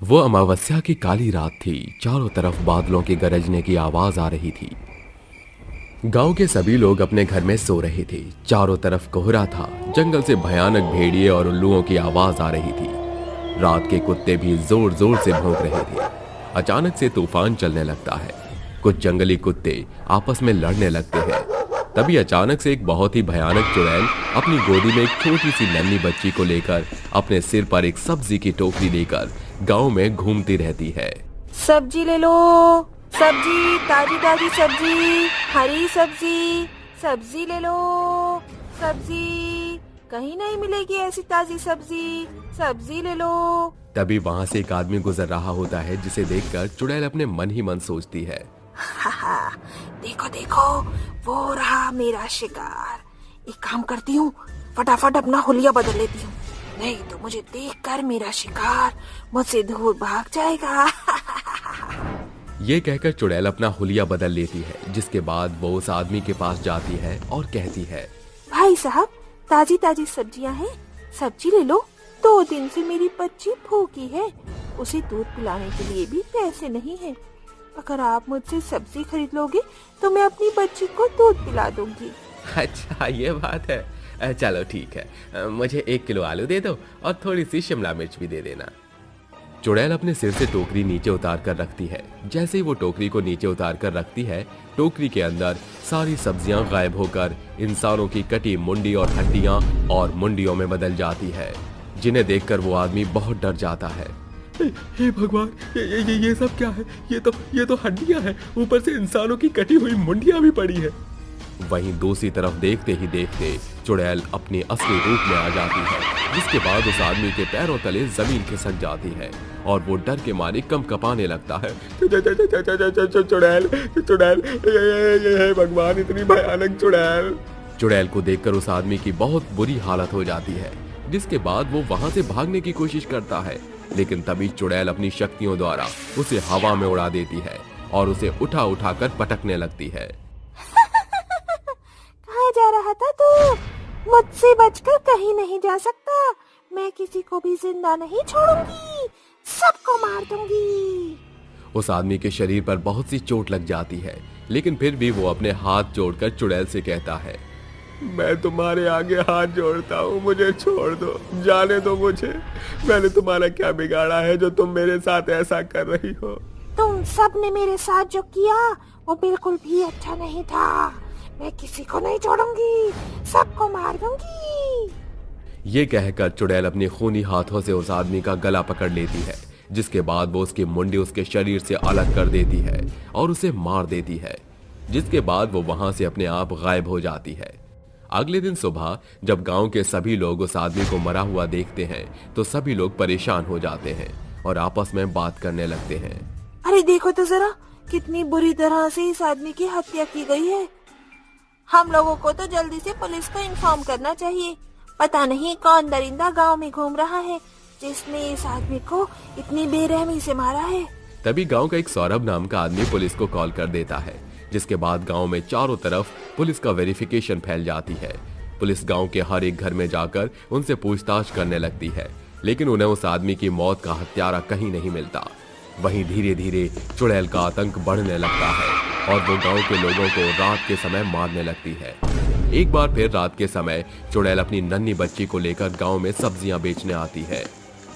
वो अमावस्या की काली रात थी। चारों तरफ बादलों के गरजने की आवाज आ रही थी। गांव के सभी लोग अपने घर में सो रहे थे। चारों तरफ कोहरा था। जंगल से भयानक भेड़िए और उल्लुओं की आवाज आ रही थी। रात के कुत्ते भी जोर जोर से भौंक रहे थे। अचानक से तूफान चलने लगता है। कुछ जंगली कुत्ते आपस में लड़ने लगते हैं। तभी अचानक से एक बहुत ही भयानक चुड़ैल अपनी गोदी में एक छोटी सी नन्ही बच्ची को लेकर अपने सिर पर एक सब्जी की टोकरी लेकर गांव में घूमती रहती है। सब्जी ले लो, सब्जी, ताजी ताजी सब्जी, हरी सब्जी, सब्जी ले लो, सब्जी। कहीं नहीं मिलेगी ऐसी ताजी सब्जी, सब्जी ले लो। तभी वहां से एक आदमी गुजर रहा होता है, जिसे देखकर चुड़ैल अपने मन ही मन सोचती है। देखो देखो, वो रहा मेरा शिकार। एक काम करती हूँ, फटाफट अपना हुलिया बदल लेती हूँ, नहीं तो मुझे देखकर मेरा शिकार मुझसे दूर भाग जाएगा। ये कहकर चुड़ैल अपना हुलिया बदल लेती है, जिसके बाद वो उस आदमी के पास जाती है और कहती है, भाई साहब, ताजी ताजी सब्जियां हैं, सब्जी ले लो। 2 दिन से मेरी बच्ची भूखी है, उसे दूध पिलाने के लिए भी पैसे नहीं है। अगर आप मुझसे सब्जी खरीद लोगे तो मैं अपनी बच्ची को दूध पिला दूंगी। अच्छा ये बात है, चलो ठीक है, मुझे 1 किलो आलू दे दो और थोड़ी सी शिमला मिर्च भी दे देना। चुड़ैल अपने सिर से टोकरी नीचे उतार कर रखती है। जैसे ही वो टोकरी को नीचे उतार कर रखती है, टोकरी के अंदर सारी सब्जियां गायब होकर इंसानों की कटी मुंडी और हड्डियां और मुंडियों में बदल जाती है, जिन्हें देखकर वो आदमी बहुत डर जाता है। हे भगवान, ये सब क्या है? ये तो हड्डियां हैं, ऊपर से इंसानों की कटी हुई मुंडियां भी पड़ी है। वहीं दूसरी तरफ देखते ही देखते चुड़ैल अपनी असली रूप में आ जाती है, जिसके बाद उस आदमी के पैरों तले जमीन खिसक जाती है और वो डर के मारे कंपकपाने लगता है। चुड़ैल, चुड़ैल, ये भगवान, इतनी भयानक चुड़ैल। चुड़ैल को देखकर उस आदमी की बहुत बुरी हालत हो जाती है, जिसके बाद वो वहां से भागने की कोशिश करता है, लेकिन तभी चुड़ैल अपनी शक्तियों द्वारा उसे हवा में उड़ा देती है और उसे उठा उठाकर पटकने लगती है। कहाँ जा रहा था तू? मुझसे बचकर कहीं नहीं जा सकता। मैं किसी को भी जिंदा नहीं छोड़ूंगी, सबको मार दूंगी। उस आदमी के शरीर पर बहुत सी चोट लग जाती है, लेकिन फिर भी वो अपने हाथ जोड़कर चुड़ैल से कहता है, मैं तुम्हारे आगे हाथ जोड़ता हूँ, मुझे छोड़ दो, जाने दो मुझे। मैंने तुम्हारा क्या बिगाड़ा है जो तुम मेरे साथ ऐसा कर रही हो? तुम सब ने मेरे साथ जो किया वो बिल्कुल भी अच्छा नहीं था। मैं किसी को नहीं छोड़ूंगी, सबको मार दूंगी। ये कहकर चुड़ैल अपने खूनी हाथों से उस आदमी का गला पकड़ लेती है, जिसके बाद वो उसकी मुंडी उसके शरीर से अलग कर देती है और उसे मार देती है, जिसके बाद वो वहां से अपने आप गायब हो जाती है। अगले दिन सुबह जब गांव के सभी लोग उस आदमी को मरा हुआ देखते हैं, तो सभी लोग परेशान हो जाते हैं और आपस में बात करने लगते हैं। अरे देखो तो जरा, कितनी बुरी तरह से इस आदमी की हत्या की गई है। हम लोगों को तो जल्दी से पुलिस को इन्फॉर्म करना चाहिए। पता नहीं कौन दरिंदा गांव में घूम रहा है जिसने इस आदमी को इतनी बेरहमी से मारा है। तभी गांव का एक सौरभ नाम का आदमी पुलिस को कॉल कर देता है, जिसके बाद गांव में चारों तरफ पुलिस का वेरिफिकेशन फैल जाती है। पुलिस गांव के हर एक घर में जाकर उनसे पूछताछ करने लगती है, लेकिन उन्हें उस आदमी की मौत का हत्यारा कहीं नहीं मिलता। वहीं धीरे धीरे चुड़ैल का आतंक बढ़ने लगता है और वो गांव के लोगों को रात के समय मारने लगती है। एक बार फिर रात के समय चुड़ैल अपनी नन्ही बच्ची को लेकर गांव में सब्जियां बेचने आती है।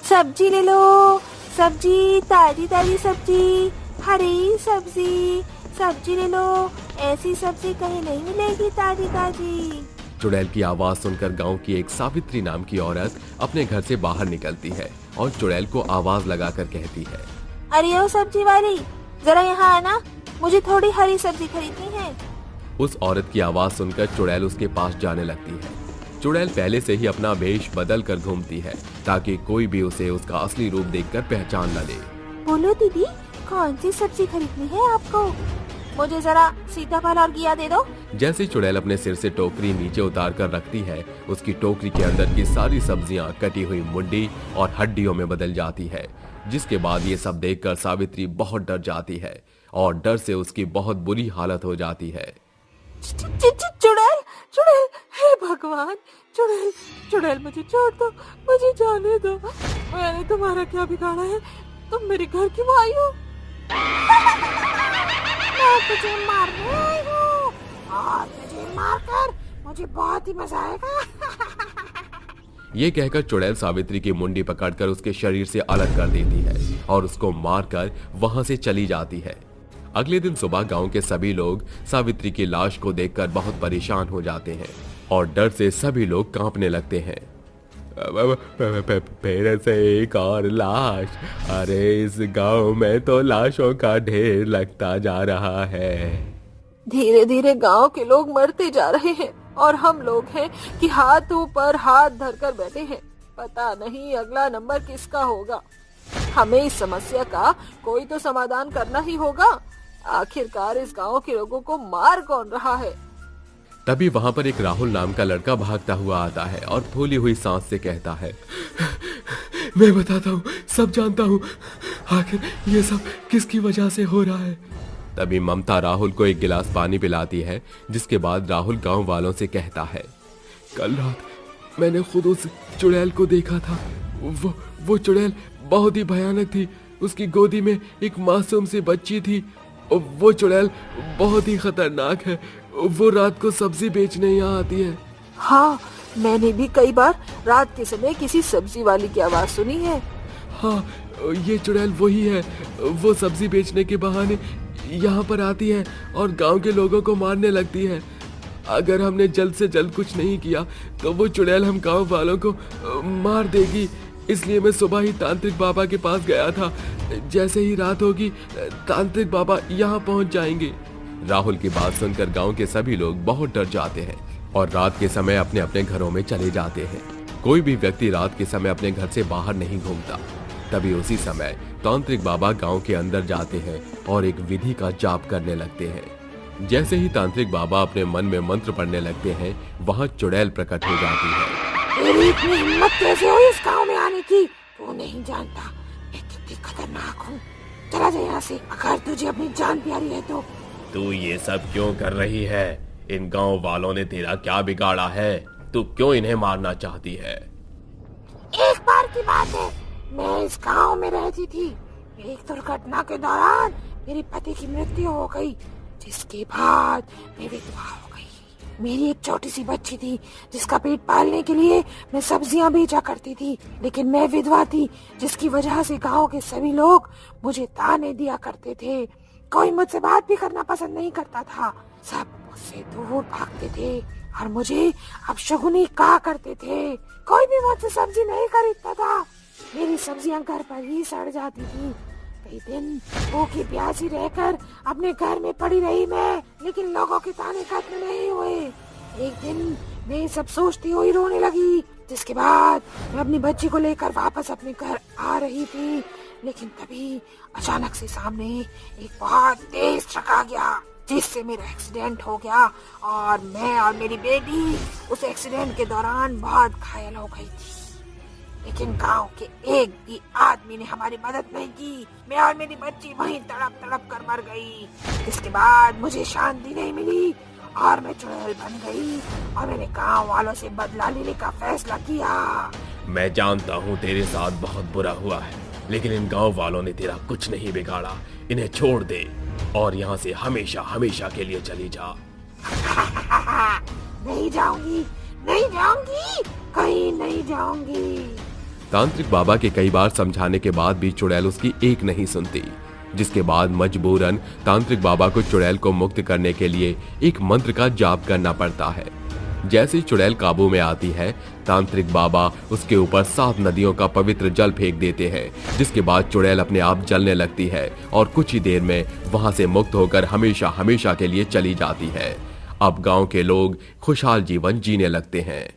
सब्जी ले लो, सब्जी, ताजी ताजी सब्जी, हरी सब्जी, सब्जी ले लो। ऐसी सब्जी कहीं नहीं मिलेगी ताजी ताजी। चुड़ैल की आवाज सुनकर गांव की एक सावित्री नाम की औरत अपने घर से बाहर निकलती है और चुड़ैल को आवाज लगाकर कहती है, अरे ओ सब्जी वाली, जरा यहाँ आना, मुझे थोड़ी हरी सब्जी खरीदनी है। उस औरत की आवाज सुनकर चुड़ैल उसके पास जाने लगती है। चुड़ैल पहले से ही अपना वेश बदल कर घूमती है, ताकि कोई भी उसे उसका असली रूप देखकर पहचान न ले। बोलो दीदी, कौन सी सब्जी खरीदनी है आपको? मुझे जरा सीताफल और घिया दे दो। जैसे चुड़ैल अपने सिर से टोकरी नीचे उतार कर रखती है, उसकी टोकरी के अंदर की सारी सब्जियां कटी हुई मुंडी और हड्डियों में बदल जाती है, जिसके बाद ये सब देखकर सावित्री बहुत डर जाती है और डर से उसकी बहुत बुरी हालत हो जाती है। चुड़ैल, चुड़ैल, हे भगवान, चुड़ैल, चुड़ैल, मुझे छोड़ दो, मुझे जाने दो। मैंने तुम्हारा क्या बिगाड़ा है? तुम मेरे घर क्यों आई हो? मैं तुझे मारने आई हूँ और तुझे मारकर मुझे बहुत ही मजा आएगा। ये कहकर चुड़ैल सावित्री की मुंडी पकड़कर उसके शरीर से अलग कर देती है और उसको मारकर वहां से चली जाती है। अगले दिन सुबह गांव के सभी लोग सावित्री की लाश को देखकर बहुत परेशान हो जाते हैं और डर से सभी लोग कांपने लगते हैं। फिर से एक और लाश, अरे इस गांव में तो लाशों का ढेर लगता जा रहा है। धीरे धीरे गांव के लोग मरते जा रहे हैं और हम लोग हैं कि हाथों पर हाथ धरकर बैठे हैं। पता नहीं अगला नंबर किसका होगा। हमें इस समस्या का कोई तो समाधान करना ही होगा। आखिरकार इस गांव के लोगों को मार कौन रहा है? तभी वहां पर एक राहुल नाम का लड़का भागता हुआ आता है और फूली हुई सांस से कहता है, मैं बताता हूँ, सब जानता हूँ, आखिर ये सब किसकी वजह से हो रहा है। तभी ममता राहुल को एक गिलास पानी पिलाती है, जिसके बाद राहुल गांव वालों से कहता है, कल रात मैंने खुद उस चुड़ैल को देखा था। वो चुड़ैल बहुत ही भयानक थी। उसकी गोदी में एक मासूम सी बच्ची थी। वो चुड़ैल बहुत ही खतरनाक है। वो रात को सब्जी बेचने यहाँ आती है। हाँ, मैंने भी कई बार रात के समय किसी सब्जी वाली की आवाज सुनी है। हाँ, ये चुड़ैल वही है। वो सब्जी बेचने के बहाने यहाँ पर आती है और गांव के लोगों को मारने लगती है। अगर हमने जल्द से जल्द कुछ नहीं किया तो वो चुड़ैल हम गांव वालों को मार देगी। इसलिए मैं सुबह ही तांत्रिक बाबा के पास गया था। जैसे ही रात होगी तांत्रिक बाबा यहाँ पहुँच जाएंगे। राहुल की बात सुनकर गांव के सभी लोग बहुत डर जाते हैं और रात के समय अपने अपने घरों में चले जाते हैं। कोई भी व्यक्ति रात के समय अपने घर से बाहर नहीं घूमता। तभी उसी समय तांत्रिक बाबा गांव के अंदर जाते हैं और एक विधि का जाप करने लगते हैं। जैसे ही तांत्रिक बाबा अपने मन में मंत्र पढ़ने लगते हैं, वहां चुड़ैल प्रकट हो जाती है। तेरी इतनी हिम्मत कैसे हुई इस गांव में आने की? तू नहीं जानता मैं कितनी खतरनाक हूँ। चला जा यहाँ से, अगर तुझे अपनी जान प्यारी है तो। तू ये सब क्यों कर रही है? इन गांव वालों ने तेरा क्या बिगाड़ा है? तू क्यों इन्हें मारना चाहती है? एक बार की बात है, मैं इस गांव में रहती थी। एक दुर्घटना के दौरान मेरे पति की मृत्यु हो गई, जिसके बाद मैं विधवा हो गई। मेरी एक छोटी सी बच्ची थी जिसका पेट पालने के लिए मैं सब्जियां बेचा करती थी, लेकिन मैं विधवा थी, जिसकी वजह से गांव के सभी लोग मुझे ताने दिया करते थे। कोई मुझसे बात भी करना पसंद नहीं करता था। सब मुझसे दूर भागते थे और मुझे अपशगुनी कहा करते थे। कोई भी मुझसे सब्जी नहीं खरीदता था। मेरी सब्जियां घर पर ही सड़ जाती थी। कई दिन भूखी प्यासी रहकर अपने घर में पड़ी रही मैं, लेकिन लोगों के ताने खत्म नहीं हुए। एक दिन मैं सब सोचती हुई रोने लगी, जिसके बाद मैं अपनी बच्ची को लेकर वापस अपने घर आ रही थी, लेकिन तभी अचानक से सामने एक बहुत तेज ट्रक आ गया, जिससे मेरा एक्सीडेंट हो गया और मैं और मेरी बेटी उस एक्सीडेंट के दौरान बहुत घायल हो गई थी। लेकिन गांव के एक भी आदमी ने हमारी मदद नहीं की। मैं और मेरी बच्ची वहीं तड़प तड़प कर मर गई। इसके बाद मुझे शांति नहीं मिली और मैं चुड़ैल बन गई और मैंने गांव वालों से बदला लेने का फैसला किया। मैं जानता हूँ तेरे साथ बहुत बुरा हुआ है, लेकिन इन गांव वालों ने तेरा कुछ नहीं बिगाड़ा। इन्हें छोड़ दे और यहाँ से हमेशा हमेशा के लिए चली जा। नहीं जाऊंगी, नहीं जाऊंगी, कहीं नहीं जाऊंगी। तांत्रिक बाबा के कई बार समझाने के बाद भी चुड़ैल उसकी एक नहीं सुनती, जिसके बाद मजबूरन तांत्रिक बाबा को चुड़ैल को मुक्त करने के लिए एक मंत्र का जाप करना पड़ता है। जैसे ही चुड़ैल काबू में आती है, तांत्रिक बाबा उसके ऊपर 7 नदियों का पवित्र जल फेंक देते हैं, जिसके बाद चुड़ैल अपने आप जलने लगती है और कुछ ही देर में वहां से मुक्त होकर हमेशा हमेशा के लिए चली जाती है। अब गांव के लोग खुशहाल जीवन जीने लगते हैं।